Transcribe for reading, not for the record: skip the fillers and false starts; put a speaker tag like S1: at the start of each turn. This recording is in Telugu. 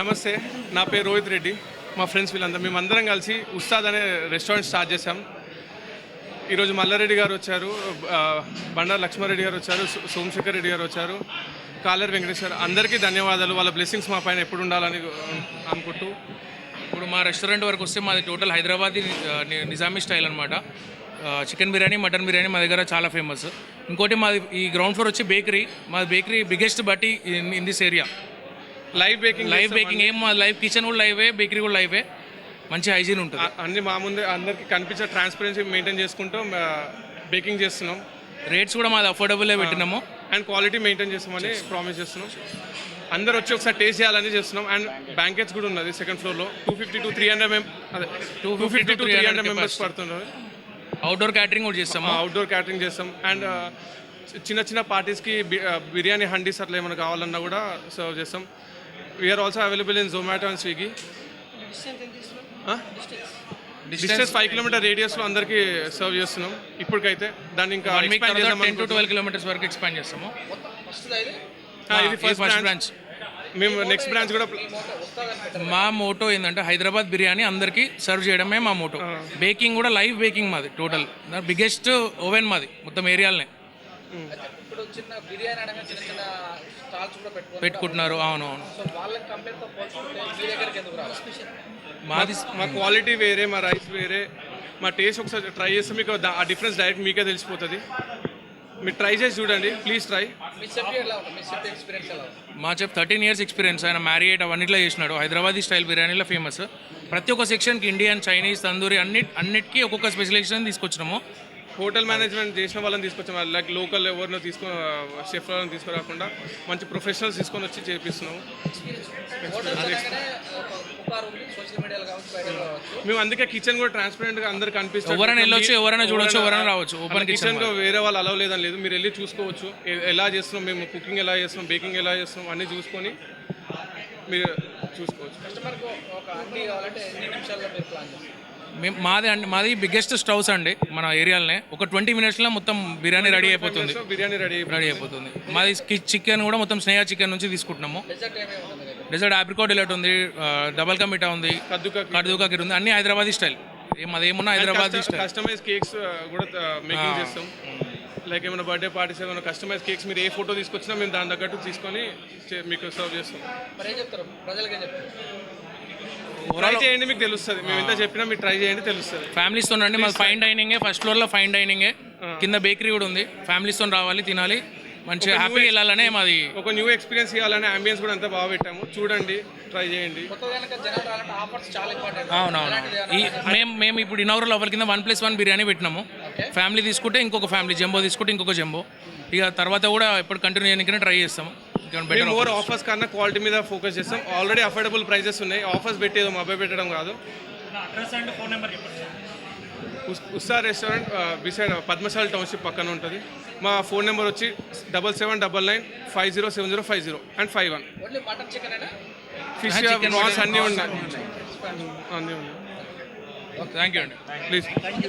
S1: నమస్తే, నా పేరు రోహిత్ రెడ్డి. మా ఫ్రెండ్స్ మేమందరం కలిసి ఉస్తాద్ అనే రెస్టారెంట్ స్టార్ట్ చేశాం. ఈరోజు మల్లారెడ్డి గారు వచ్చారు, బండారు లక్ష్మారెడ్డి గారు వచ్చారు, సోమశేఖర్ రెడ్డి గారు వచ్చారు, కాలేరు వెంకటేశ్వర. అందరికీ ధన్యవాదాలు. వాళ్ళ బ్లెస్సింగ్స్ మా పైన ఎప్పుడు ఉండాలని అనుకుంటూ.
S2: ఇప్పుడు మా రెస్టారెంట్ వరకు వస్తే మాది టోటల్ హైదరాబాదీ నిజామీ స్టైల్ అనమాట. చికెన్ బిర్యానీ, మటన్ బిర్యానీ మా దగ్గర చాలా ఫేమస్. ఇంకోటి మాది ఈ గ్రౌండ్ ఫ్లోర్ వచ్చి బేకరీ. మాది బేకరీ బిగ్గెస్ట్ బట్టి in this area. Live baking ఏం మా లైవ్ కిచెన్ కూడా లైవే, బేకరీ కూడా లైవే. మంచి హైజీన్ ఉంటుంది.
S1: అన్ని మా ముందే అందరికీ కనిపించే ట్రాన్స్పరెన్సీ మెయింటైన్ చేసుకుంటూ బేకింగ్ చేస్తున్నాం.
S2: రేట్స్ కూడా మాది అఫోర్డబుల్లే పెట్టినాము
S1: అండ్ క్వాలిటీ మెయింటైన్ చేస్తామని ప్రామిస్ చేస్తున్నాం. అందరు వచ్చి ఒకసారి టేస్ట్ చేయాలని చేస్తున్నాం. అండ్ బ్యాంకెట్స్ కూడా ఉన్నది సెకండ్ ఫ్లోర్లో. 250 to 300 మెంబర్స్ పడుతున్నారు.
S2: అవుట్డోర్ క్యాటరింగ్ కూడా చేస్తాము.
S1: అవుట్డోర్ క్యాటరింగ్ చేస్తాం. అండ్ చిన్న చిన్న పార్టీస్కి బిర్యానీ హండీస్ అట్లా ఏమైనా కావాలన్నా కూడా సర్వ్ చేస్తాం. We are also available in Zomato and Swiggy. Distance 5 kilometer రేడియస్లో అందరికీ సర్వ్ చేస్తున్నాం ఇప్పటికైతే. దాన్ని ఇంకా
S2: 10 to 12 kilometers వరకు ఎక్స్పాండ్ చేస్తాము.
S1: ఇది ఫస్ట్ బ్రాంచ్. మేము నెక్స్ట్ బ్రాంచ్ కూడా.
S2: మా మోటో ఏంటంటే హైదరాబాద్ బిర్యానీ అందరికీ సర్వ్ చేయడమే మా మోటో. బేకింగ్ కూడా లైవ్ బేకింగ్ మాది. టోటల్ బిగ్గెస్ట్ ఓవెన్ మాది మొత్తం ఏరియాలనే. పెట్టుకుంటున్నారు. అవునవును.
S1: మా క్వాలిటీ వేరే, మా రైస్ వేరే, మా టేస్ట్ ఒకసారి ట్రై చేస్తే మీకు ఆ డిఫరెన్స్ డైరెక్ట్ మీకే తెలిసిపోతుంది. మీరు ట్రై చేసి చూడండి, ప్లీజ్ ట్రై.
S2: మా చెఫ్ 13 years ఎక్స్పీరియన్స్. ఆయన మ్యారియేట్ అవన్నిట్లో చేసినాడు. హైదరాబాదీ స్టైల్ బిర్యానీలో ఫేమస్. ప్రతి ఒక్క సెక్షన్కి ఇండియన్, చైనీస్, తందూరి అన్నిటికీ ఒక్కొక్క స్పెషలైజేషన్ తీసుకొచ్చినాము.
S1: హోటల్ మేనేజ్మెంట్ చేసిన వాళ్ళని తీసుకొచ్చాము. లైక్ లోకల్ ఎవరినో షెఫ్లను తీసుకురాకుండా మంచి ప్రొఫెషనల్స్ తీసుకొని వచ్చి చేపిస్తున్నాము. మేము అందుకే కిచెన్ కూడా ట్రాన్స్పరెంట్గా అందరికి కనిపిస్తుంది.
S2: ఎవరైనా వెళ్ళొచ్చు, ఎవరైనా చూడొచ్చు, ఎవరైనా రావచ్చు. ఓపెన్
S1: కిచెన్ వేరే వాళ్ళు అలవ్ లేదని లేదు. మీరు వెళ్ళి చూసుకోవచ్చు ఎలా చేస్తున్నాం, మేము కుకింగ్ ఎలా చేస్తున్నాం, బేకింగ్ ఎలా చేస్తున్నాం అన్నీ చూసుకొని మీరు చూసుకోవచ్చు.
S2: మాది బిగ్గెస్ట్ స్టవ్స్ అండి మన ఏరియాలోనే. ఒక 20 minutesలో మొత్తం బిర్యానీ రెడీ అయిపోతుంది. మాది చికెన్ కూడా మొత్తం స్నేహ చికెన్ నుంచి తీసుకుంటున్నాము. డెజర్ట్ ఆప్రికాట్ డిలైట్ ఉంది, డబల్ కా మీఠా ఉంది, కద్దుకా కీర్ ఉంది. అన్ని హైదరాబాదీ స్టైల్. మాది ఏమున్నా హైదరాబాదీ స్టైల్.
S1: కస్టమైజ్ కేక్స్ కూడా మేకింగ్ చేస్తాం. లైక్ ఏమైనా బర్త్డే పార్టీస్ ఏమైనా కస్టమైజ్ కేక్స్ మీరు ఏ ఫోటో తీసుకొచ్చినా మేము దాని తగ్గట్టు తీసుకొని మీకు సర్వ్ చేస్తాం. ట్రై చేయండి, మీకు తెలుస్తుంది. మేము ఎంత చెప్పినా మీరు ట్రై చేయండి, తెలుస్తుంది.
S2: ఫ్యామిలీస్తో రండి. మాది ఫైన్ డైనింగే. ఫస్ట్ ఫ్లోర్లో ఫైన్ డైనింగే, కింద బేకరీ కూడా ఉంది. ఫ్యామిలీస్తో రావాలి, తినాలి, మంచిగా హ్యాపీగా వెళ్ళాలనే. మాది
S1: ఒక న్యూ ఎక్స్పీరియన్స్ ఇవ్వాలనే అంబియన్స్ కూడా అంతా బాగా పెట్టాము. చూడండి, ట్రై చేయండి. అవునవును. మేము ఇప్పుడు ఇనౌరల్ ఆఫర్ కింద 1+1 బిర్యానీ పెట్టినాము. ఫ్యామిలీ తీసుకుంటే ఇంకొక ఫ్యామిలీ, జంబో తీసుకుంటే ఇంకొక జంబో. ఇక తర్వాత కూడా ఎప్పుడు కంటిన్యూ చేయడానికి ట్రై చేస్తాము. మోర్ ఆఫర్స్ కన్నా క్వాలిటీ మీద ఫోకస్ చేస్తాం. ఆల్రెడీ అఫోర్డబుల్ ప్రైజెస్ ఉన్నాయి. ఆఫర్స్ పెట్టేదో అబ్బాయి పెట్టడం కాదు. ఉస్తా రెస్టారెంట్ బిసైడ్ పద్మశాలి టౌన్షిప్ పక్కన ఉంటుంది. మా ఫోన్ నెంబర్ వచ్చి 7799507050 అండ్ 51. ఫిష్, ప్రాన్స్ అన్నీ ఉన్నాయి.
S2: థ్యాంక్ యూ అండి.
S1: ప్లీజ్.